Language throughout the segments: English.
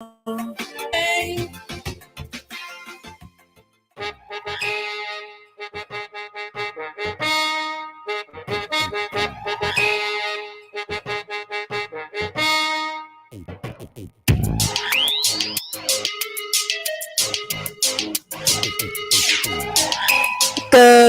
Good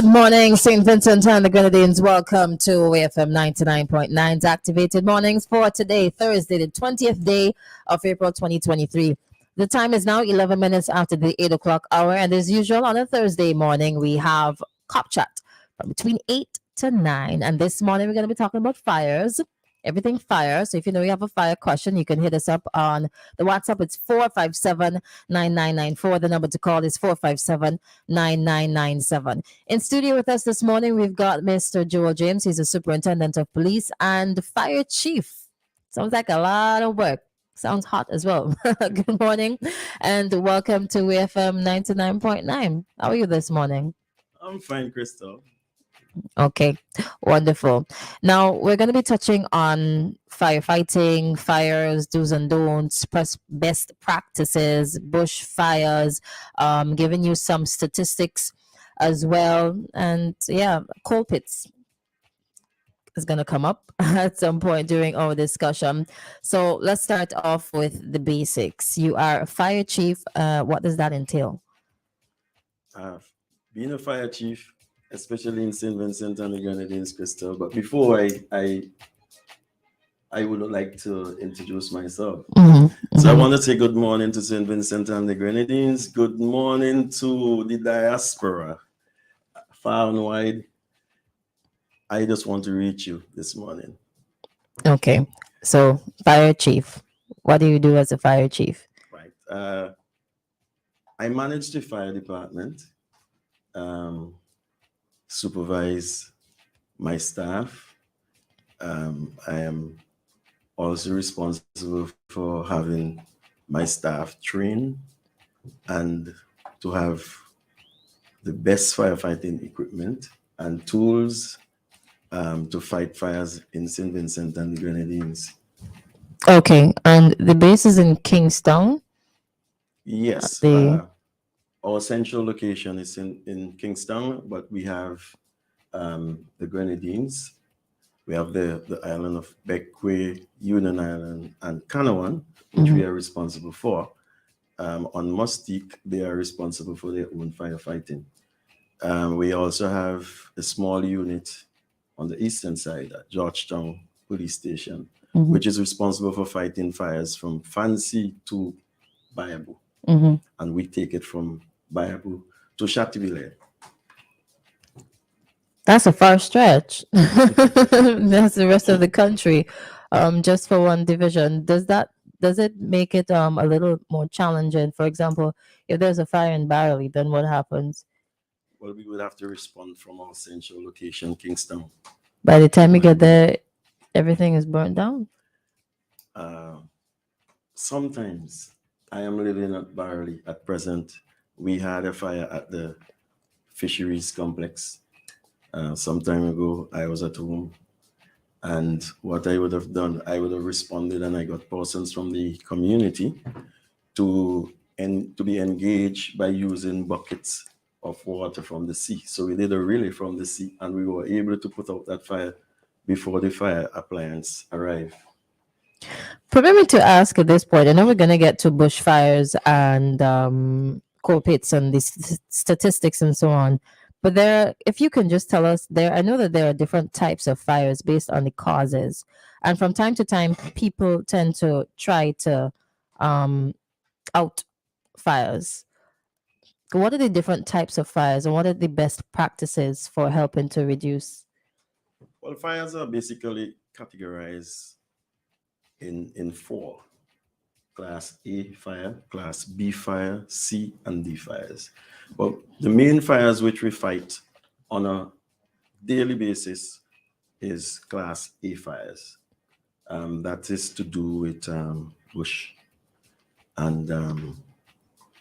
morning, St. Vincent and the Grenadines. Welcome to WEFM 99.9's Activated Mornings for today, Thursday, the 20th day of April 2023. The time is now 11 minutes after the 8 o'clock hour, and as usual, on a Thursday morning, we have Cop Chat from between 8 to 9. And this morning, we're going to be talking about fires. Everything fire. So if you know you have a fire question, you can hit us up on the WhatsApp. It's 457-9994. The number to call is 457-9997. In studio with us this morning, we've got Mr. Joel James. He's a superintendent of police and fire chief. Sounds like a lot of work. Sounds hot as well. Good morning and welcome to WEFM 99.9. How are you this morning? I'm fine, Christal. Okay, wonderful. Now we're going to be touching on firefighting, fires, do's and don'ts, best practices, bush fires, giving you some statistics as well. And yeah, coal pits is going to come up at some point during our discussion. So let's start off with the basics. You are a fire chief. What does that entail? Being a fire chief, especially in St. Vincent and the Grenadines, Christal. But before I would like to introduce myself. So I want to say good morning to St. Vincent and the Grenadines. Good morning to the diaspora, far and wide. I just want to reach you this morning. Okay. So fire chief, what do you do as a fire chief? Right. I manage the fire department. Supervise my staff. I am also responsible for having my staff trained and to have the best firefighting equipment and tools to fight fires in St. Vincent and the Grenadines. Okay, and the base is in Kingston? Yes. Our central location is in Kingston, but we have the Grenadines. We have the island of Bequia, Union Island, and Canouan, which we are responsible for. On Mustique, they are responsible for their own firefighting. We also have a small unit on the eastern side at Georgetown Police Station, which is responsible for fighting fires from Fancy to Bayabu. And we take it from Bayabu to Chateauvilliers. That's a far stretch. That's the rest of the country, just for one division. Does it make it a little more challenging? For example, if there's a fire in Barley, then what happens? Well, we would have to respond from our central location, Kingston. By the time you get there, everything is burnt down? Sometimes. I am living at Barley at present. We had a fire at the fisheries complex. Some time ago, I was at home. And what I would have done, I would have responded, and I got persons from the community to be engaged by using buckets of water from the sea. So we did a relay from the sea, and we were able to put out that fire before the fire appliance arrived. Permit me to ask at this point, I know we're going to get to bushfires and coal pits and the statistics and so on, but if you can just tell us I know that there are different types of fires based on the causes, and from time to time people tend to try to out fires. What are the different types of fires, and what are the best practices for helping to reduce? Well, fires are basically categorized in four: Class A fire, Class B fire, C and D fires. Well, the main fires which we fight on a daily basis is Class A fires. That is to do with bush and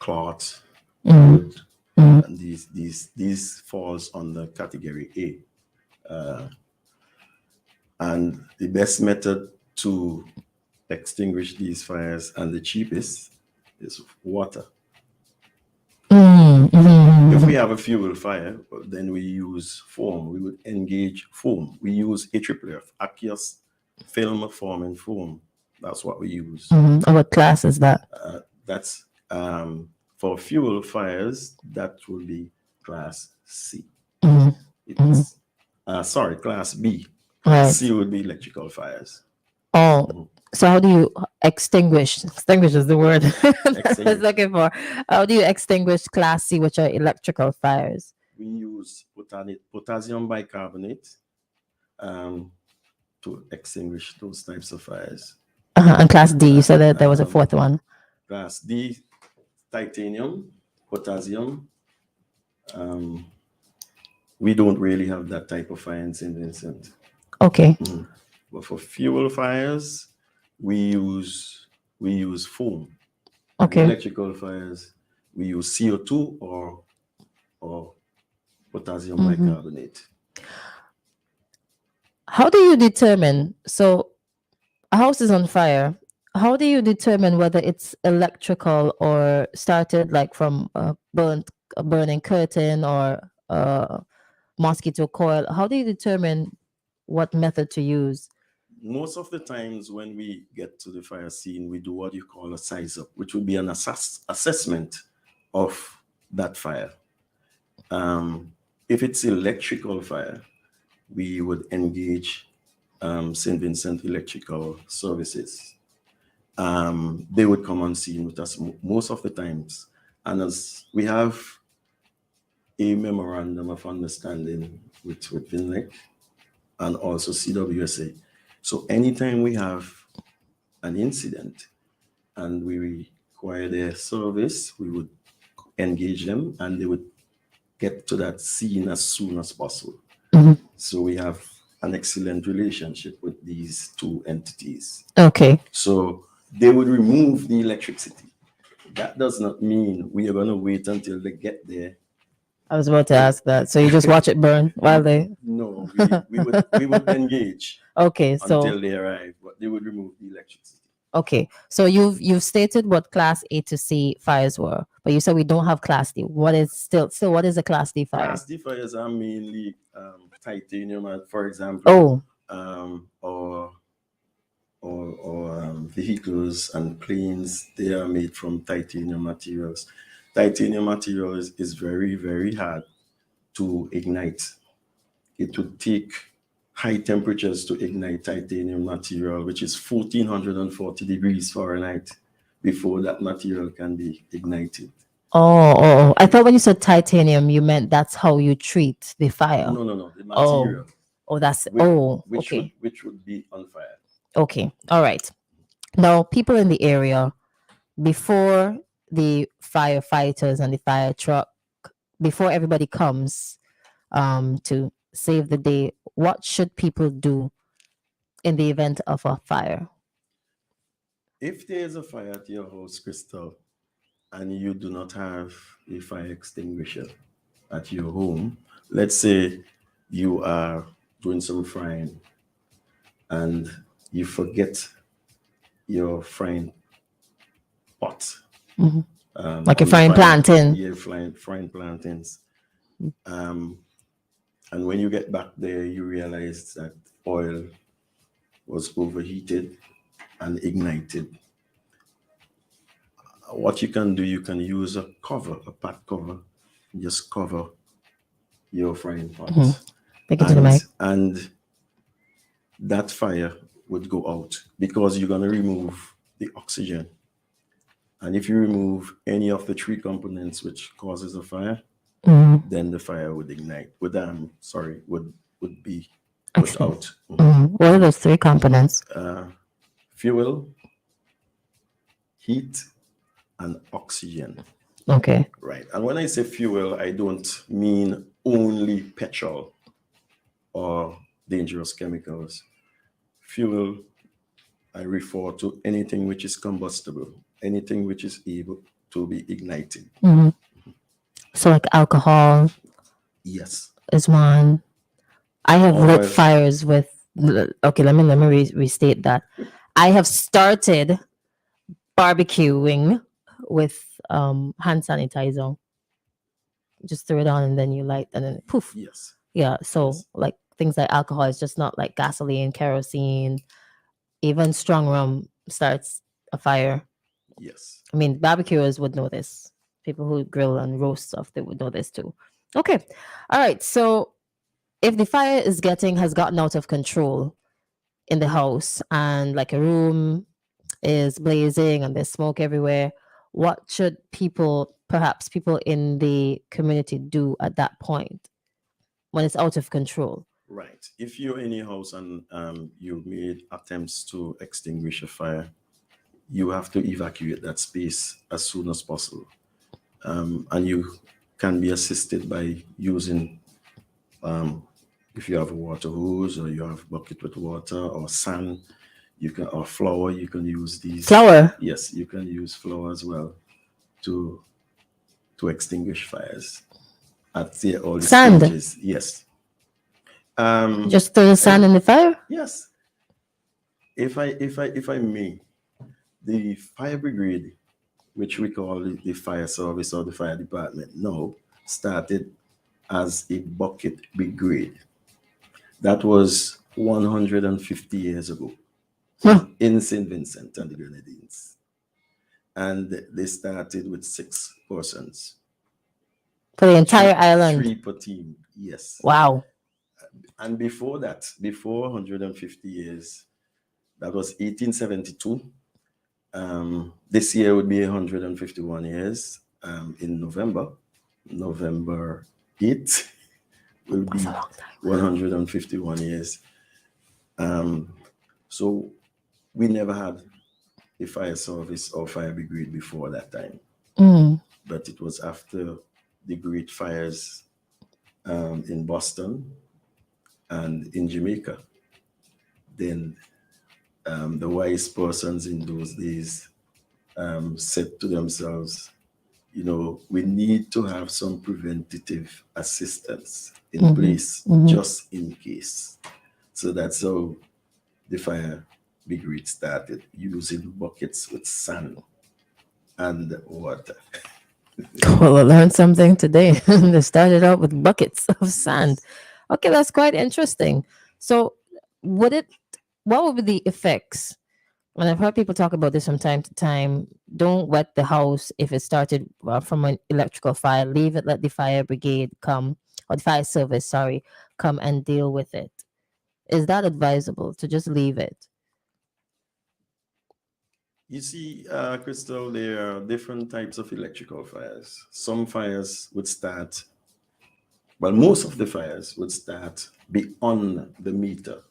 cloth, wood, and these falls under category A. And the best method to extinguish these fires and the cheapest is water. Mm-hmm. If we have a fuel fire, then we use foam. We would engage foam. We use AFFF, aqueous film forming foam. That's what we use. Mm-hmm. What class is that? That's for fuel fires. That will be class C. Mm-hmm. It's sorry, class B. Right. C would be electrical fires. Oh, so how do you extinguish? Extinguish is the word I was Extinguish. looking for. How do you extinguish class C, which are electrical fires? We use potassium bicarbonate to extinguish those types of fires. And class D, you said that there was a fourth one. Class D, titanium, potassium. We don't really have that type of fire in St. Vincent. Okay. But for fuel fires, we use foam. Okay. Electrical fires, we use CO2 or potassium bicarbonate. How do you determine? So, a house is on fire. How do you determine whether it's electrical or started like from a burning curtain or a mosquito coil? How do you determine what method to use? Most of the times when we get to the fire scene, we do what you call a size up, which would be an assessment of that fire. If it's electrical fire, we would engage St. Vincent Electrical Services. They would come on scene with us most of the times. And as we have a memorandum of understanding with VINLEC and also CWSA. So anytime we have an incident and we require their service, we would engage them and they would get to that scene as soon as possible. So we have an excellent relationship with these two entities. Okay. So they would remove the electricity. That does not mean we are going to wait until they get there. I was about to ask that. So you just watch it burn while they... No, we would engage. Okay, so until they arrive, but they would remove the electricity. Okay, so you've stated what class A to C fires were, but you said we don't have class D. What is still what is a class D fire? Class D fires are mainly titanium, for example. Or vehicles and planes. They are made from titanium materials. Titanium material is very, very hard to ignite. It would take high temperatures to ignite titanium material, which is 1440 degrees Fahrenheit, before that material can be ignited. Oh, I thought when you said titanium, you meant that's how you treat the fire. No, the material. Which would be on fire. Okay, all right. Now, people in the area, before the firefighters and the fire truck, before everybody comes to save the day, what should people do in the event of a fire? If there is a fire at your house, Christal, and you do not have a fire extinguisher at your home, let's say you are doing some frying and you forget your frying pot. Like a frying plantain. Yeah, frying plantains. And when you get back there, you realize that oil was overheated and ignited. What you can do, you can use a pot cover, just cover your frying pot. And that fire would go out because you're going to remove the oxygen. And if you remove any of the three components which causes a fire, then the fire would ignite. Would be put out. What are those three components? Fuel, heat, and oxygen. Okay. Right. And when I say fuel, I don't mean only petrol or dangerous chemicals. Fuel, I refer to anything which is combustible, anything which is able to be ignited. So like alcohol? Yes. Is one. I have lit fires with, okay, let me restate that. I have started barbecuing with hand sanitizer. Just throw it on and then you light and then poof. Yes. Yeah. So Yes. like things like alcohol is just not like gasoline, kerosene, even strong rum starts a fire. Yes. I mean, barbecuers would know this. People who grill and roast stuff, they would know this too. Okay. All right. So if the fire has gotten out of control in the house and like a room is blazing and there's smoke everywhere, what should perhaps people in the community do at that point when it's out of control? Right. If you're in your house and you made attempts to extinguish a fire, you have to evacuate that space as soon as possible. And you can be assisted by using, if you have a water hose or you have a bucket with water or sand, or flour, you can use these. Flour? Yes, you can use flour as well to extinguish fires at all the Sand? stages. Yes. Just throw the sand in the fire? Yes. If I may, the fire brigade, which we call the fire service or the fire department now, started as a bucket brigade. That was 150 years ago in St. Vincent and the Grenadines. And they started with 6 persons. For the entire island? 3 per team, yes. Wow. And before that, before 150 years, that was 1872. This year would be 151 years. In November 8th, will be 151 years. So we never had a fire service or fire brigade before that time. But it was after the great fires in Boston and in Jamaica. Then the wise persons in those days said to themselves, we need to have some preventative assistance in place just in case. So that's how the fire brigade started, using buckets with sand and water. Well, I learned something today. They started out with buckets of sand. Okay, that's quite interesting. So, what would be the effects? And I've heard people talk about this from time to time. Don't wet the house if it started from an electrical fire. Leave it. Let the fire brigade come, or the fire service, sorry, come and deal with it. Is that advisable to just leave it? You see, Christal, there are different types of electrical fires. Some fires would start, well, most of the fires would start beyond the meter.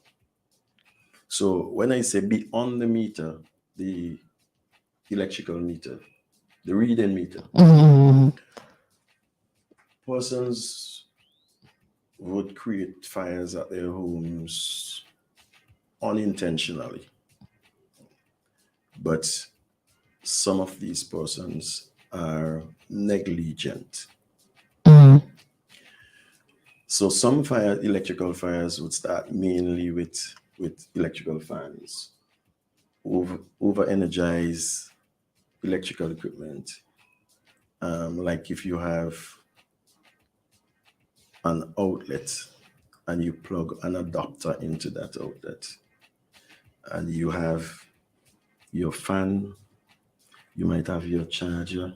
So when I say beyond the meter, the electrical meter, the reading meter, persons would create fires at their homes unintentionally. But some of these persons are negligent. So some electrical fires would start mainly with electrical fans, over energize electrical equipment. Like if you have an outlet and you plug an adapter into that outlet, and you have your fan, you might have your charger,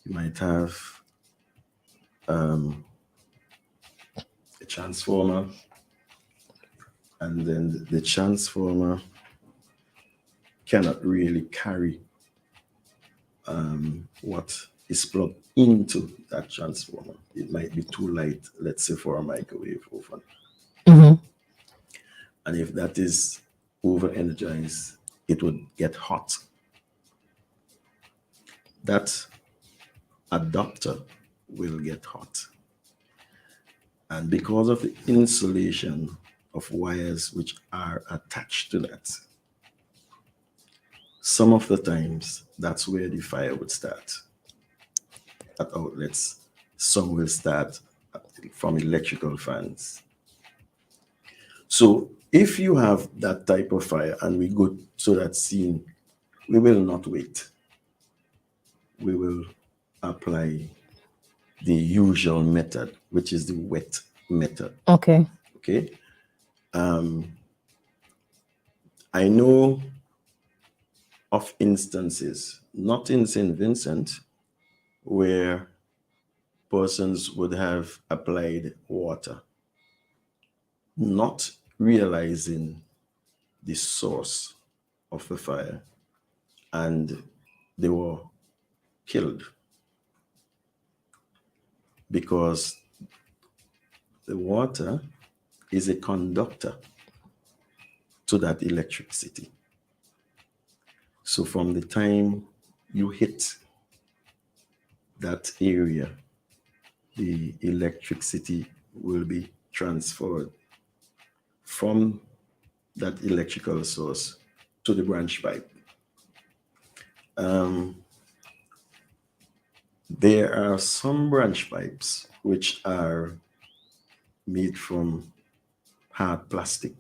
you might have a transformer, and then the transformer cannot really carry what is plugged into that transformer. It might be too light, let's say for a microwave oven. And if that is over energized, it would get hot. That adapter will get hot. And because of the insulation of wires which are attached to that, some of the times that's where the fire would start. At outlets, some will start from electrical fans. So if you have that type of fire and we go to that scene, we will not wait. we will apply the usual method, which is the wet method. Okay. Okay. I know of instances, not in St. Vincent, where persons would have applied water, not realizing the source of the fire, and they were killed because the water is a conductor to that electricity. So from the time you hit that area, the electricity will be transferred from that electrical source to the branch pipe. There are some branch pipes which are made from hard plastic.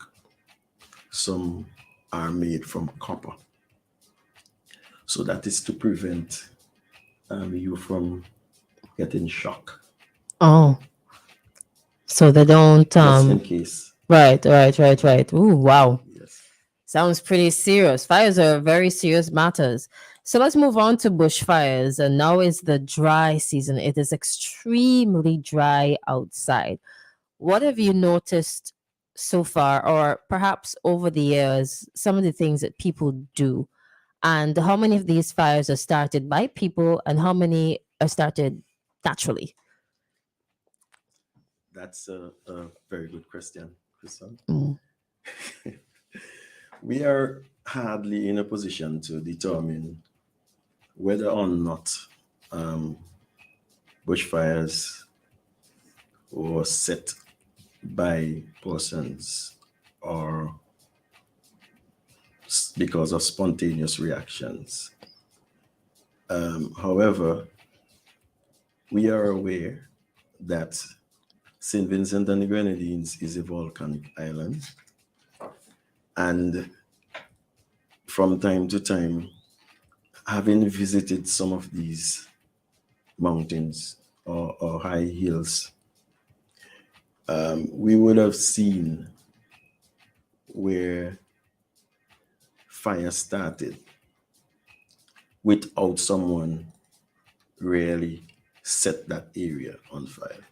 Some are made from copper. So that is to prevent you from getting shock. Oh, so they don't. Just in case. Right. Ooh, wow. Yes. Sounds pretty serious. Fires are very serious matters. So let's move on to bushfires. And now is the dry season. It is extremely dry outside. What have you noticed so far, or perhaps over the years, some of the things that people do? And how many of these fires are started by people and how many are started naturally? That's a very good question, Christal. Mm. We are hardly in a position to determine whether or not bushfires were set by persons or because of spontaneous reactions. However, we are aware that St. Vincent and the Grenadines is a volcanic island. And from time to time, having visited some of these mountains or high hills, we would have seen where fire started without someone really set that area on fire.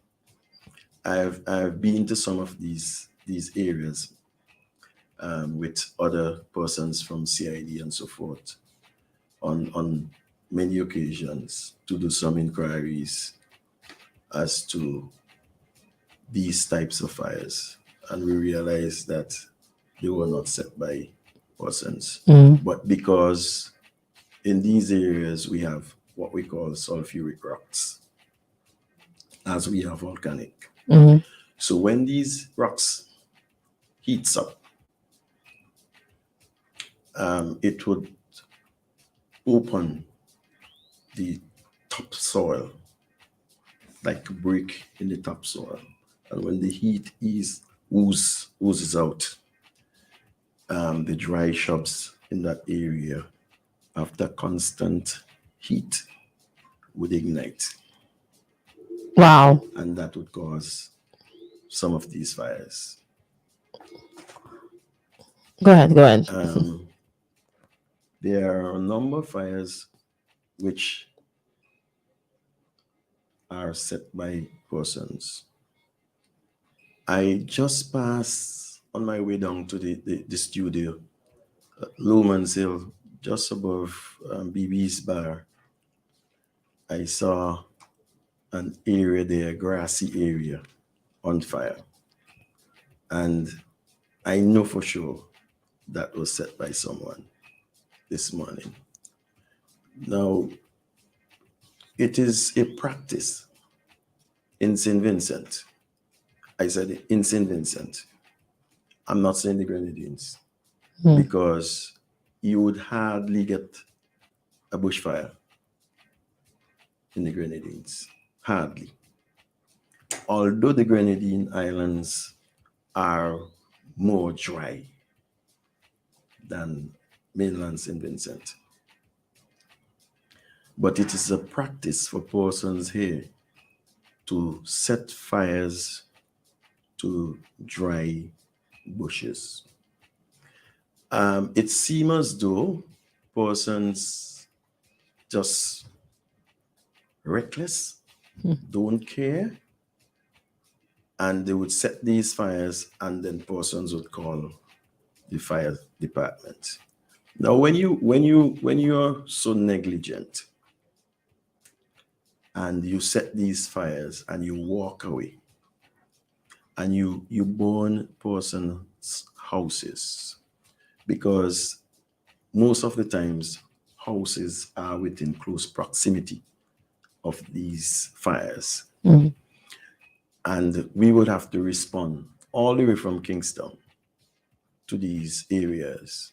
I've been to some of these areas with other persons from CID and so forth on many occasions to do some inquiries as to these types of fires, and we realized that they were not set by persons, but because in these areas we have what we call sulfuric rocks, as we are volcanic. So when these rocks heats up, it would open the topsoil, like a brick in the topsoil. And when the heat oozes out, the dry shrubs in that area, after constant heat, would ignite. Wow. And that would cause some of these fires. Go ahead. There are a number of fires which are set by persons. I just passed on my way down to the studio, Lomans Hill, just above BB's bar. I saw an area there, grassy area, on fire. And I know for sure that was set by someone this morning. Now, it is a practice in St. Vincent. I said in St. Vincent. I'm not saying the Grenadines, because you would hardly get a bushfire in the Grenadines. Hardly. Although the Grenadine Islands are more dry than mainland St. Vincent. But it is a practice for persons here to set fires to dry bushes. It seems as though persons just reckless, don't care, and they would set these fires, and then persons would call the fire department. Now, when you're so negligent and you set these fires and you walk away and you burn persons' houses, because most of the times houses are within close proximity of these fires. And we would have to respond all the way from Kingston to these areas.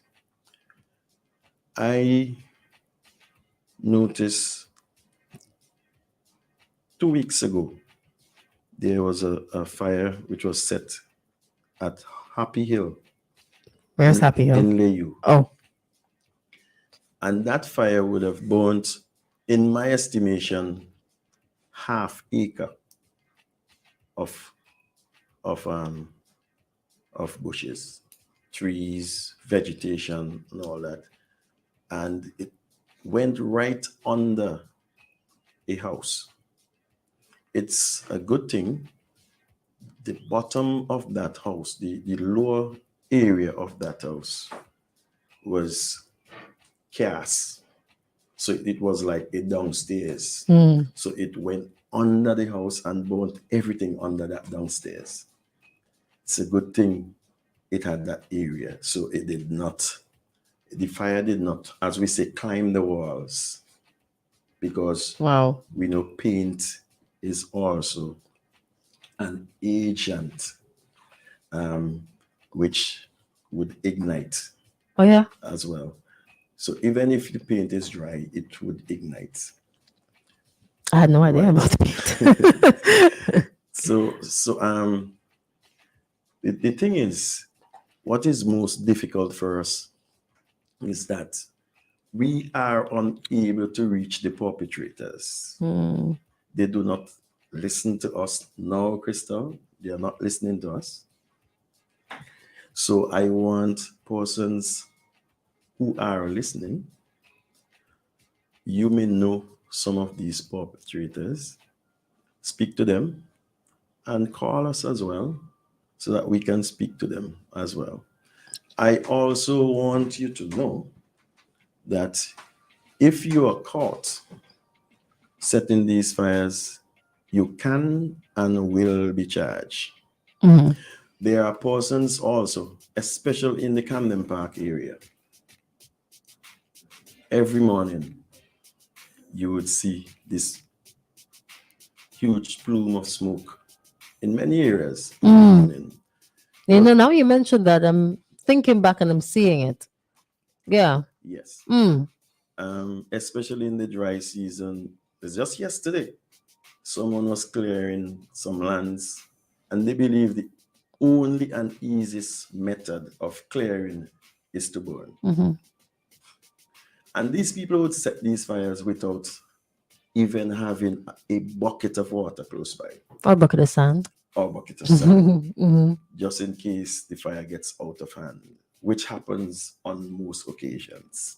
I noticed 2 weeks ago, there was a fire which was set at Happy Hill. Where's Happy Hill? In Layu. Oh. And that fire would have burnt, in my estimation, half acre of bushes, trees, vegetation, and all that. And it went right under a house. It's a good thing. The bottom of that house, the lower area of that house was cast. So it was like a downstairs. So it went under the house and burnt everything under that downstairs. It's a good thing it had that area. So it did not, the fire did not, as we say, climb the walls. Because we know paint is also an agent which would ignite as well. So even if the paint is dry, it would ignite. I had no idea about paint. So the thing is, what is most difficult for us is that we are unable to reach the perpetrators. They do not listen to us now, Christal. They are not listening to us. So I want persons who are listening. You may know some of these perpetrators. Speak to them and call us as well so that we can speak to them as well. I also want you to know that if you are caught setting these fires, you can and will be charged. There are persons also, especially in the Camden Park area. Every morning, you would see this huge plume of smoke in many areas in the morning. You know, now you mentioned that, I'm thinking back and I'm seeing it. Yeah. Yes. Especially in the dry season. It's just yesterday, someone was clearing some lands, and they believe the only and easiest method of clearing is to burn. And these people would set these fires without even having a bucket of water close by. Or bucket of sand. Or bucket of sand. Just in case the fire gets out of hand, which happens on most occasions.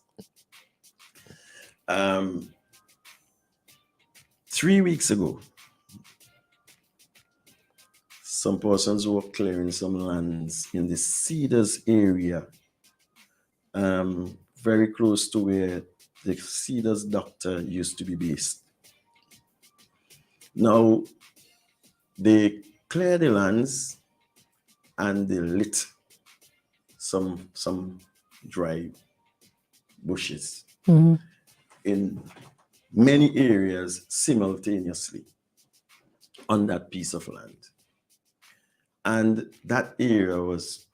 3 weeks ago, some persons were clearing some lands in the Cedars area, very close to where the Cedars doctor used to be based. Now, they cleared the lands and they lit some dry bushes in many areas simultaneously on that piece of land. And that area was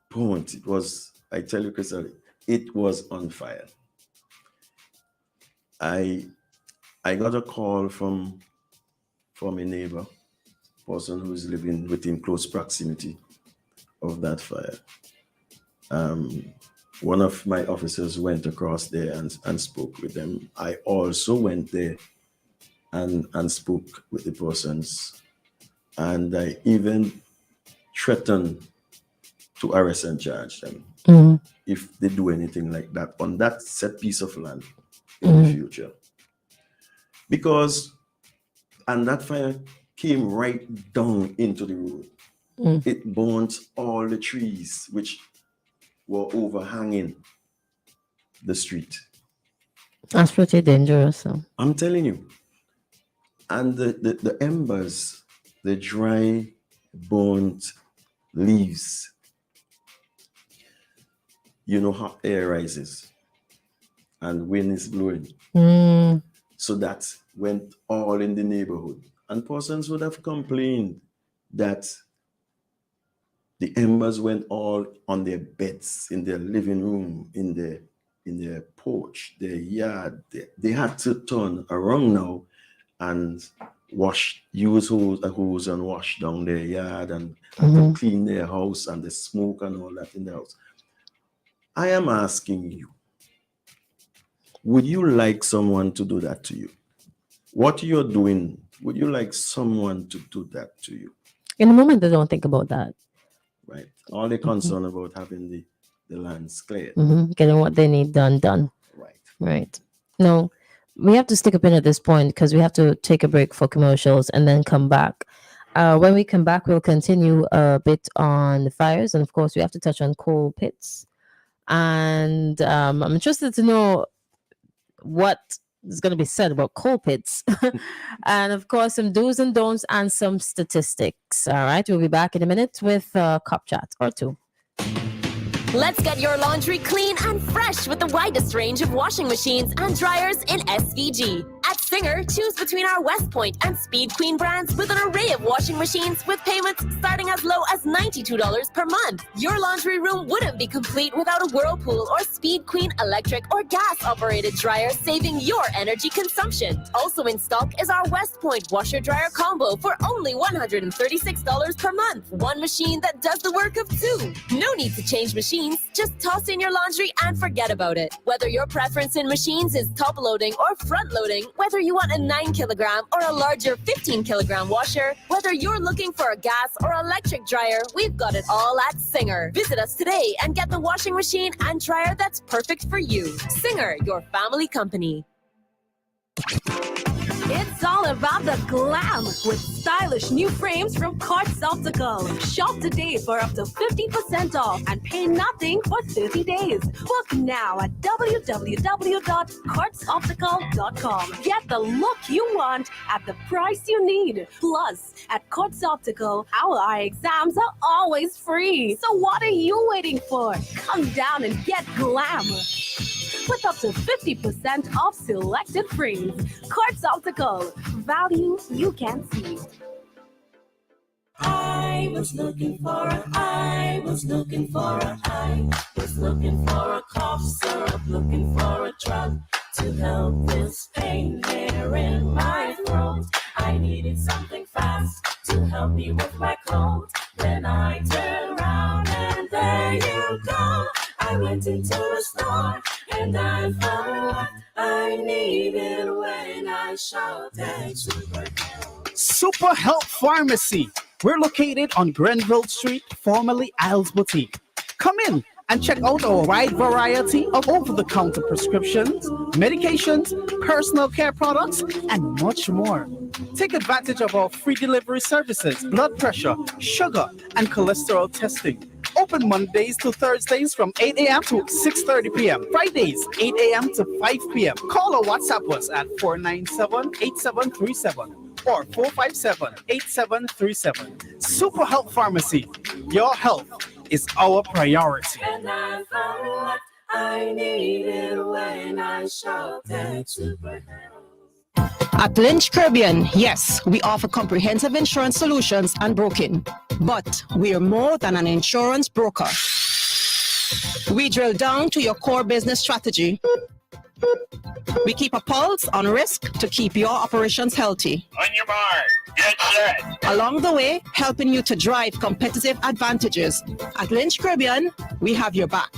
burnt. It was, I tell you, Christal, it was on fire. I got a call from a neighbor, person who's living within close proximity of that fire. one of my officers went across there and spoke with them. I also went there and spoke with the persons. And I even threatened to arrest and charge them if they do anything like that on that set piece of land in the future. Because, and that fire came right down into the road. It burnt all the trees which were overhanging the street. That's pretty dangerous. So. I'm telling you. And the embers, the dry, burnt leaves, you know how air rises and wind is blowing. So that went all in the neighborhood. And persons would have complained that the embers went all on their beds, in their living room, in their porch, their yard. They had to turn around now and use a hose and wash down their yard and to clean their house and the smoke and all that in the house. I am asking you, would you like someone to do that to you? What you're doing, would you like someone to do that to you? In the moment, they don't think about that. Right. All they're concerned about having the lands cleared. Getting what they need done. Right. No, we have to stick a pin at this point because we have to take a break for commercials and then come back. When we come back, we'll continue a bit on the fires. And of course, we have to touch on coal pits. And I'm interested to know what is going to be said about coal pits. And of course, some do's and don'ts and some statistics. All right. We'll be back in a minute with Cop Chat or two. Let's get your laundry clean and fresh with the widest range of washing machines and dryers in SVG. At Singer, choose between our West Point and Speed Queen brands with an array of washing machines with payments starting as low as $92 per month. Your laundry room wouldn't be complete without a Whirlpool or Speed Queen electric or gas-operated dryer, saving your energy consumption. Also in stock is our West Point washer-dryer combo for only $136 per month. One machine that does the work of two. No need to change machines. Just toss in your laundry and forget about it. Whether your preference in machines is top loading or front loading, whether you want a 9 kilogram or a larger 15 kilogram washer, whether you're looking for a gas or electric dryer, we've got it all at Singer. Visit us today and get the washing machine and dryer that's perfect for you. Singer, your family company. It's all about the glam with stylish new frames from Quartz Optical. Shop today for up to 50% off and pay nothing for 30 days. Book now at www.quartzoptical.com. Get the look you want at the price you need. Plus, at Quartz Optical, our eye exams are always free. So what are you waiting for? Come down and get glam. With up to 50% off selected frames. Quartz Optical. Value you can see. I was looking for a cough syrup, looking for a drug to help this pain here in my throat. I needed something fast to help me with my cold. Then I turned around and there you go. I went into a store and I found what I needed when I shouted Super Health. Super Health Pharmacy. We're located on Grenville Street, formerly Isles Boutique. Come in and check out our wide variety of over-the-counter prescriptions, medications, personal care products, and much more. Take advantage of our free delivery services, blood pressure, sugar, and cholesterol testing. Open Mondays to Thursdays from 8 a.m. to 6:30 p.m. Fridays, 8 a.m. to 5 p.m. Call or WhatsApp us at 497-8737 or 457-8737. Super Health Pharmacy. Your health is our priority. And I found what I needed when I shouted Super Health. At Lynch Caribbean, yes, we offer comprehensive insurance solutions and broking, but we are more than an insurance broker. We drill down to your core business strategy. We keep a pulse on risk to keep your operations healthy. On your mark, get set. Along the way, helping you to drive competitive advantages. At Lynch Caribbean, we have your back.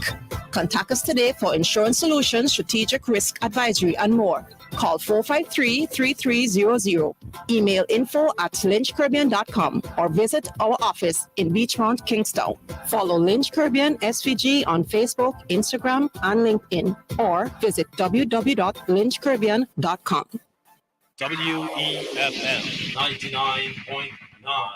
Contact us today for insurance solutions, strategic risk advisory, and more. Call 453-3300. Email info@lynchcaribbean.com or visit our office in Beachmont, Kingstown. Follow Lynch Caribbean SVG on Facebook, Instagram, and LinkedIn, or visit www.lynchcaribbean.com. WEFM 99.9.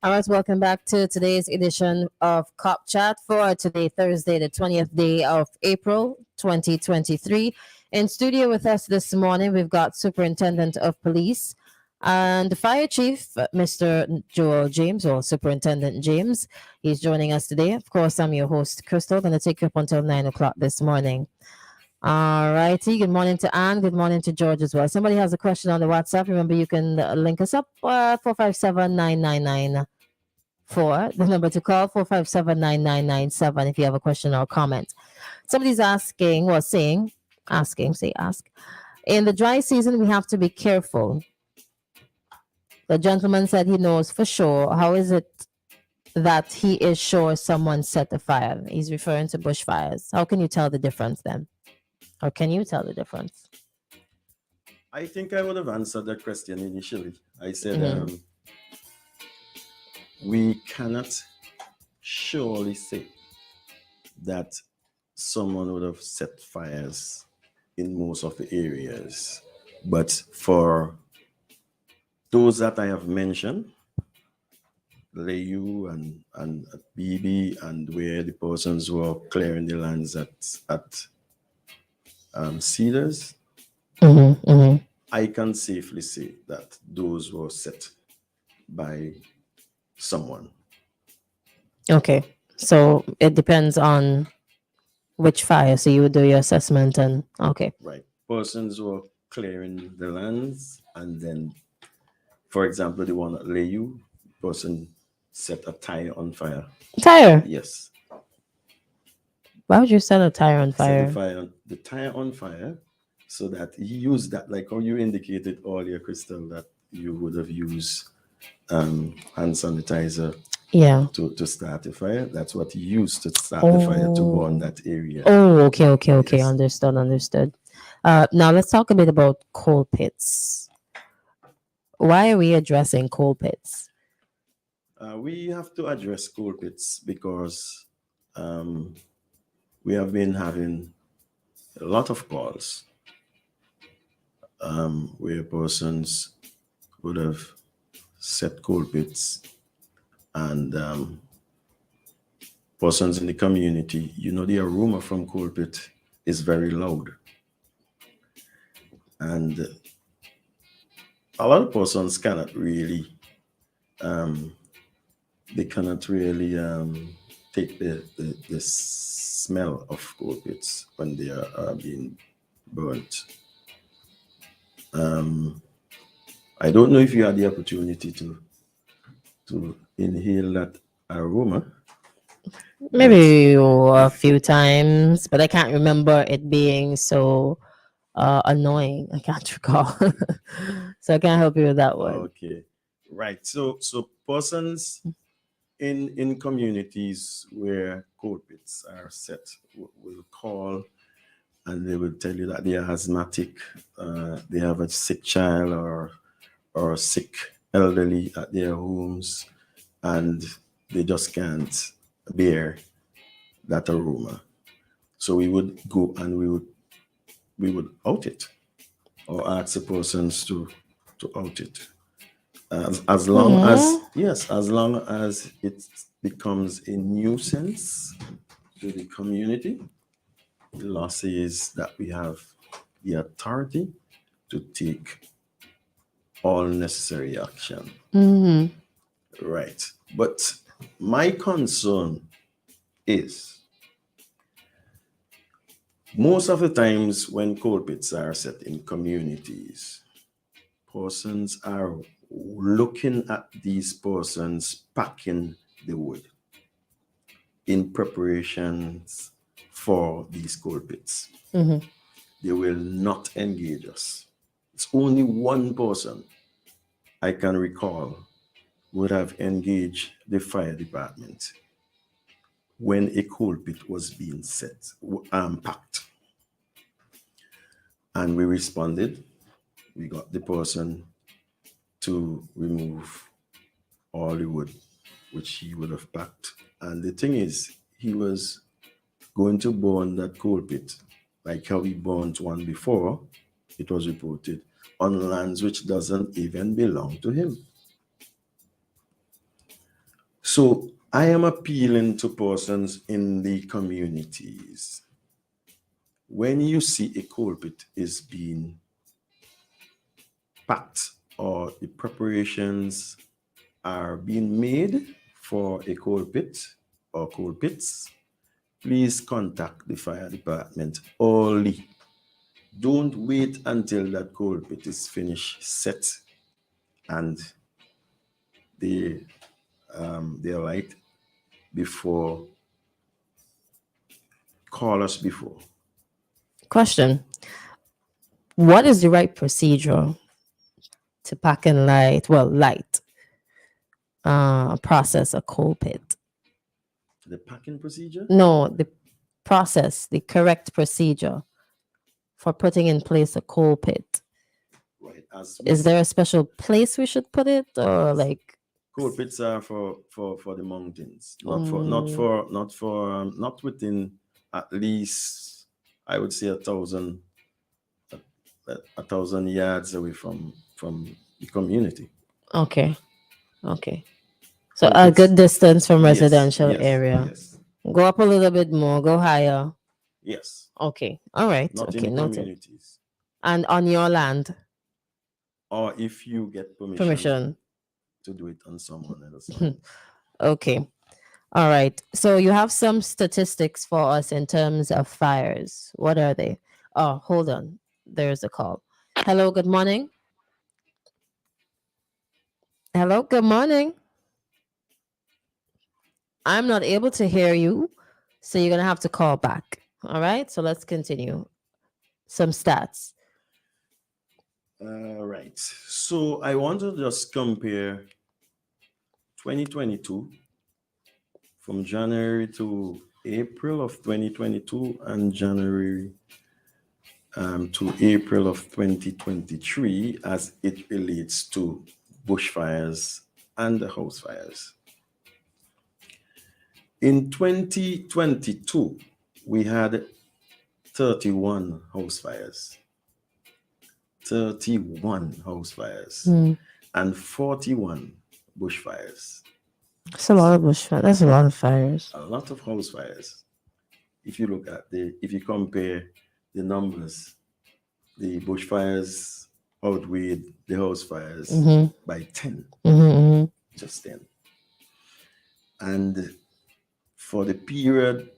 All right, welcome back to today's edition of Cop Chat for today, Thursday, the 20th day of April, 2023. In studio with us this morning, we've got Superintendent of Police and Fire Chief, Mr. Joel James, or Superintendent James. He's joining us today. Of course, I'm your host, Christal. Going to take you up until 9 o'clock this morning. All righty. Good morning to Anne. Good morning to George as well. Somebody has a question on the WhatsApp. Remember, you can link us up 457-9994. The number to call 457-9997 if you have a question or comment. Somebody's asking, or saying, asking, say ask. In the dry season, we have to be careful. The gentleman said he knows for sure. How is it that he is sure someone set the fire? He's referring to bushfires. How can you tell the difference then? Or can you tell the difference? I think I would have answered that question initially. I said, we cannot surely say that someone would have set fires in most of the areas. But for those that I have mentioned, Layu and BB, and where the persons were clearing the lands at Cedars, I can safely say that those were set by someone. Okay, so it depends on which fire. So you would do your assessment and okay. Right. Persons were clearing the lands, and then, for example, the one at Layu, person set a tire on fire. Tire? Yes. Why would you set a tire on Set fire? the tire on fire, so that he used that, like how you indicated earlier, Christal, that you would have used hand sanitizer to start the fire. That's what he used to start the fire, to burn that area. Oh, okay. Yes. Understood. Now let's talk a bit about coal pits. Why are we addressing coal pits? We have to address coal pits because we have been having a lot of calls where persons would have set coal pits, and persons in the community, the aroma from coal pit is very loud. And a lot of persons cannot really, take the smell of coal pits when they are being burnt. I don't know if you had the opportunity to inhale that aroma. Maybe a few times, but I can't remember it being so annoying. I can't recall. So I can't help you with that one. Okay. Right. So persons in communities where coal pits are set will call, and they will tell you that they are asthmatic, they have a sick child or sick elderly at their homes, and they just can't bear that aroma. So we would go and we would out it, or ask the persons to out it. As long as it becomes a nuisance to the community, the law says that we have the authority to take all necessary action. Right. But my concern is, most of the times when coal pits are set in communities, persons are looking at these persons packing the wood. in preparations for these coal pits. Mhm. They will not engage us. It's only one person I can recall would have engaged the fire department when a coal pit was being packed. And we responded. We got the person to remove all the wood, which he would have packed. And the thing is, he was going to burn that coal pit, like how he burned one before, it was reported, on lands which doesn't even belong to him. So I am appealing to persons in the communities. When you see a coal pit is being packed or the preparations are being made for a coal pit or coal pits, please contact the fire department early. Don't wait until that coal pit is finished, set, and they're right before. Call us before. Question: what is the right procedure to pack and light process a coal pit? The packing procedure? No, the process, the correct procedure for putting in place a coal pit. Right. Is there a special place we should put it, or like? Coal pits are for the mountains, not within at least, I would say, 1,000 yards away from the community. Okay. So a good distance from Yes, residential yes, area. yes. Go up a little bit more, go higher. Yes. Okay. All right. Not Okay. in the Noted. communities. And on your land. Or if you get Permission to do it on someone else. Okay. All right. So you have some statistics for us in terms of fires. What are they? Oh, hold on. There's a call. Hello, good morning. Hello, good morning. I'm not able to hear you, so you're going to have to call back. All right. So let's continue. Some stats. Right. So I want to just compare 2022 from January to April of 2022 and January to April of 2023 as it relates to bushfires and the house fires. In 2022, we had 31 house fires. 31 house fires and 41 bushfires. That's a lot of bushfires. That's a lot of fires. A lot of house fires. If you look at if you compare the numbers, the bushfires outweighed the house fires by 10. Just 10. And for the period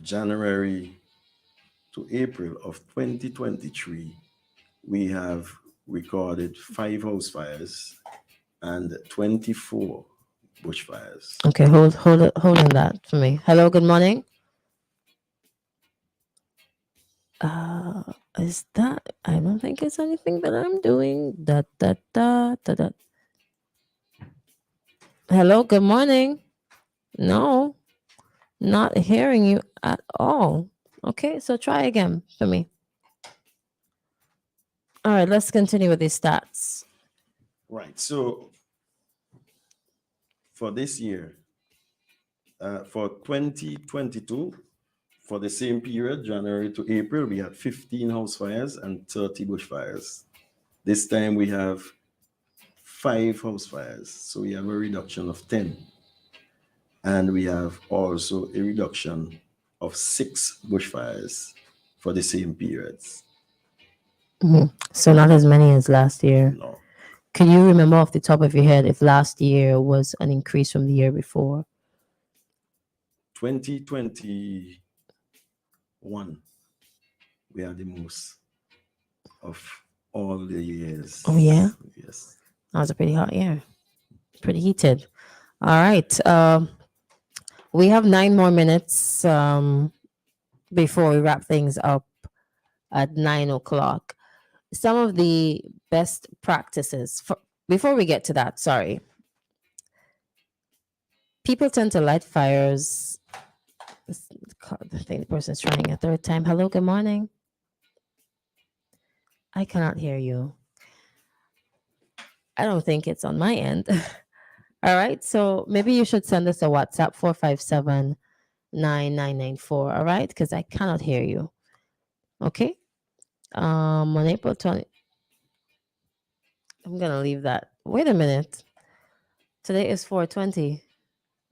January to April of 2023, we have recorded 5 house fires and 24 bushfires. Okay, hold on that for me. Hello, good morning. Is that? I don't think it's anything that I'm doing. Da. Hello, good morning. No, not hearing you at all. Okay, so try again for me. All right, let's continue with these stats. Right. So for this year, for 2022, for the same period, January to April, we had 15 house fires and 30 bushfires. This time we have 5 house fires. So we have a reduction of 10. And we have also a reduction of 6 bushfires for the same periods. So not as many as last year. No. Can you remember off the top of your head if last year was an increase from the year before? 2021, we had the most of all the years. Oh, yeah? Yes. That was a pretty hot year. Pretty heated. All right. We have 9 more minutes before we wrap things up at 9 o'clock. Some of the best practices before we get to that, sorry. People tend to light fires. I think the person's trying a third time. Hello, good morning. I cannot hear you. I don't think it's on my end. All right. So maybe you should send us a WhatsApp 457-9994. All right. Because I cannot hear you. Okay. On April 20. I'm going to leave that. Wait a minute. Today is 420.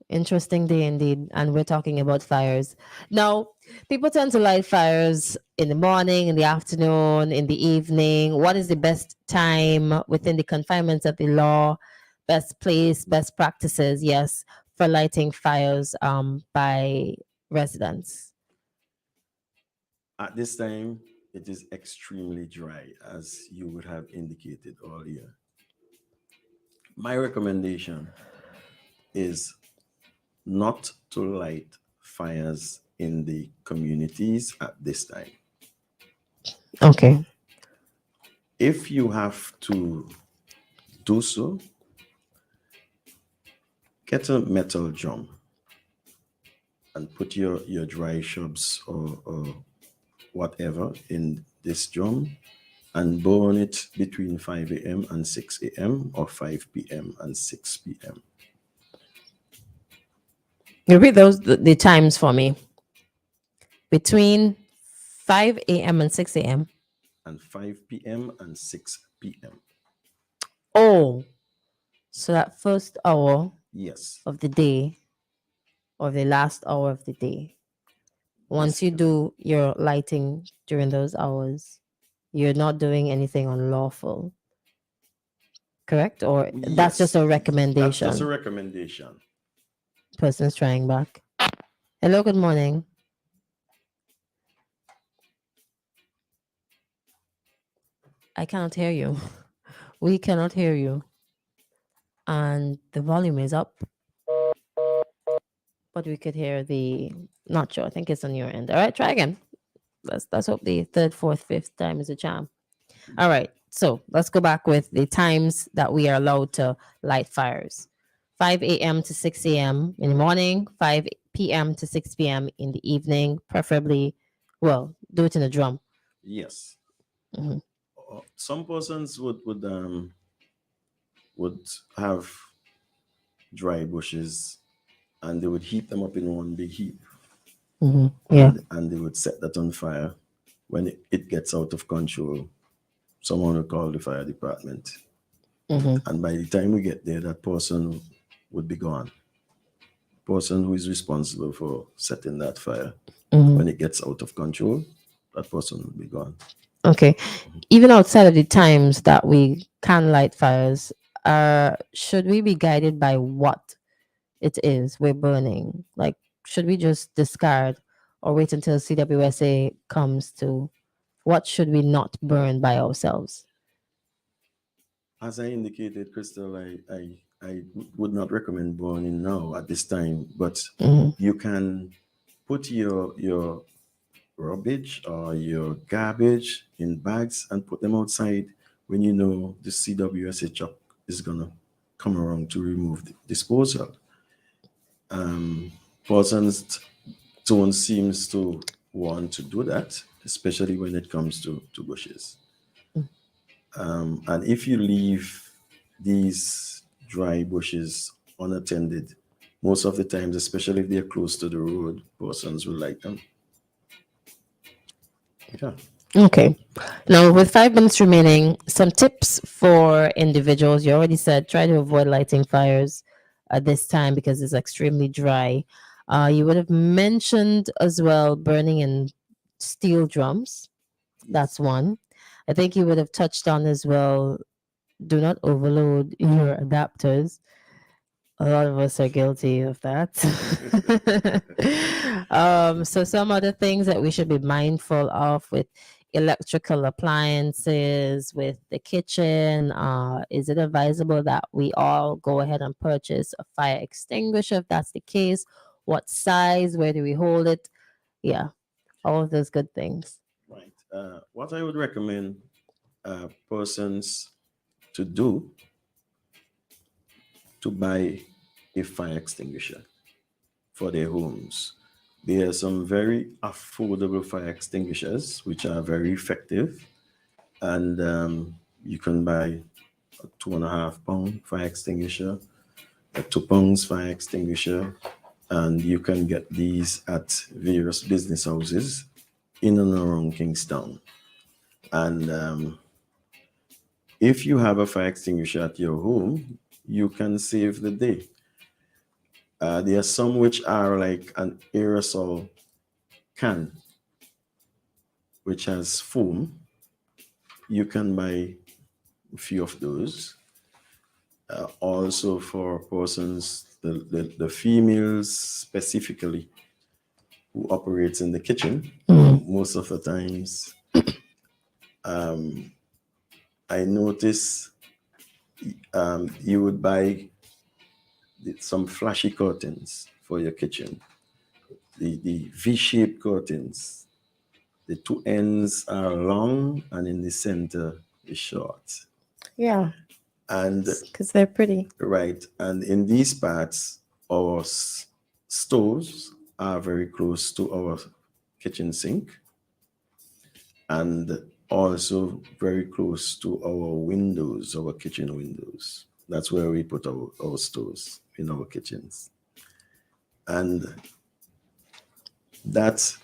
Interesting day indeed. And we're talking about fires. Now, people tend to light fires in the morning, in the afternoon, in the evening. What is the best time within the confinements of the law? Best place, best practices, yes, for lighting fires by residents. At this time, it is extremely dry, as you would have indicated earlier. My recommendation is not to light fires in the communities at this time. Okay. If you have to do so, get a metal drum and put your dry shrubs or whatever in this drum and burn it between 5 a.m. and 6 a.m. or 5 p.m. and 6 p.m. Repeat those the times for me. Between 5 a.m. and 6 a.m. and 5 p.m. and 6 p.m. Oh, so that first hour Yes. of the day or the last hour of the day. Once you do your lighting during those hours, you're not doing anything unlawful. Correct? Or that's just a recommendation? That's just a recommendation. Person's trying back. Hello, good morning. I cannot hear you. We cannot hear you. And the volume is up. But we could hear not sure. I think it's on your end. All right, try again. Let's hope the third, fourth, fifth time is a charm. All right. So let's go back with the times that we are allowed to light fires. 5 a.m. to 6 a.m. in the morning, 5 p.m. to 6 p.m. in the evening, preferably, well, do it in a drum. Yes. Mm-hmm. Some persons would have dry bushes and they would heap them up in one big heap. Mm-hmm. Yeah. And they would set that on fire. When it gets out of control, someone will call the fire department. Mm-hmm. And by the time we get there, that person would be gone. Person who is responsible for setting that fire. Mm-hmm. When it gets out of control, that person will be gone. Okay. Even outside of the times that we can light fires, should we be guided by what it is we're burning? Like, should we just discard or wait until CWSA comes to what should we not burn by ourselves? As I indicated, Christal, I would not recommend burning now at this time, but you can put your rubbish or your garbage in bags and put them outside when you know the CWSA truck is gonna come around to remove the disposal. Persons don't seems to want to do that, especially when it comes to bushes. And if you leave these dry bushes unattended, most of the times, especially if they're close to the road, persons will light them. Yeah. Okay. Now, with 5 minutes remaining, some tips for individuals. You already said try to avoid lighting fires at this time because it's extremely dry. You would have mentioned as well burning in steel drums. That's one. I think you would have touched on as well, do not overload your adapters. A lot of us are guilty of that. So some other things that we should be mindful of with electrical appliances, with the kitchen, is it advisable that we all go ahead and purchase a fire extinguisher if that's the case, what size, where do we hold it? Yeah, all of those good things. Right. What I would recommend persons to do to buy a fire extinguisher for their homes. There are some very affordable fire extinguishers which are very effective, and you can buy a 2.5 pound fire extinguisher, a 2 pounds fire extinguisher, and you can get these at various business houses in and around Kingstown. And if you have a fire extinguisher at your home, you can save the day. There are some which are like an aerosol can, which has foam. You can buy a few of those. Also for persons, the females specifically, who operates in the kitchen, most of the times, I notice you would buy some flashy curtains for your kitchen. The V-shaped curtains. The two ends are long and in the center is short. Yeah, And because they're pretty. right, and in these parts, our stoves are very close to our kitchen sink, and also very close to our windows, our kitchen windows. That's where we put our stoves, in our kitchens. And that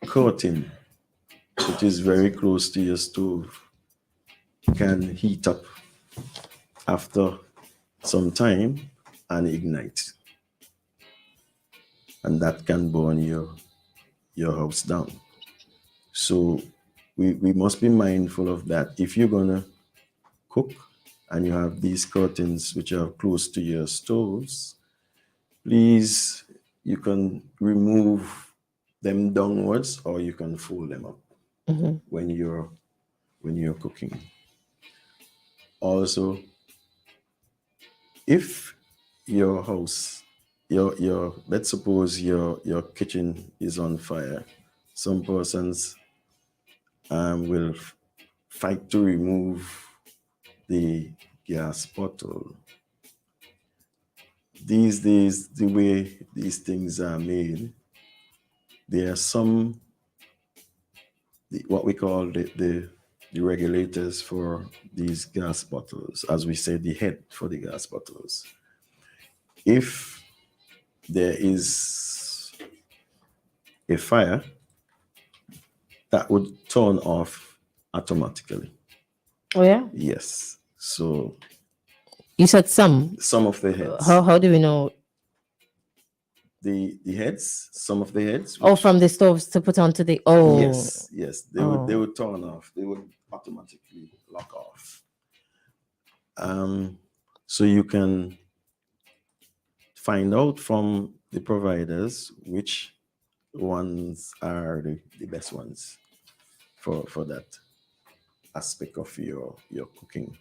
curtain, which is very close to your stove, can heat up after some time and ignite. And that can burn your house down. So we must be mindful of that. If you're gonna cook and you have these curtains which are close to your stoves, please, you can remove them downwards or you can fold them up when you're cooking. Also, if your house, your let's suppose your kitchen is on fire, some persons will fight to remove the gas bottle. These days, the way these things are made, there are some what we call the regulators for these gas bottles, as we say, the head for the gas bottles. If there is a fire, that would turn off automatically. Oh yeah. Yes. So You said some. some of the heads, How do we know? the heads, some of the heads. Oh, which- from the stoves to put onto the. Oh. Yes, they would turn off. They would automatically lock off. So you can find out from the providers which ones are the best ones for that aspect of your cooking.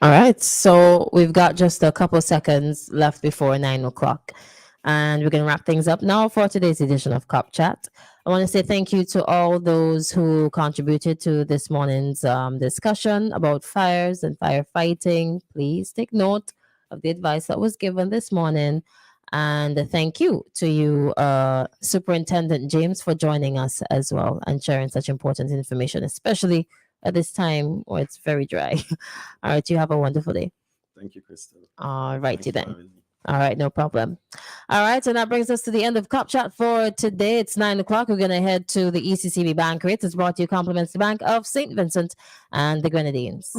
All right, so we've got just a couple seconds left before 9 o'clock, and we're going to wrap things up now for today's edition of Cop Chat. I want to say thank you to all those who contributed to this morning's discussion about fires and firefighting. Please take note of the advice that was given this morning. And thank you to you, Superintendent James, for joining us as well and sharing such important information, especially at this time where it's very dry. All right, you have a wonderful day. Thank you, Christal. All righty Thank you for then. having me. All right, no problem. All right, so that brings us to the end of Cop Chat for today. It's 9 o'clock. We're going to head to the ECCB Bank Rate. It's brought to you compliments the Bank of St. Vincent and the Grenadines.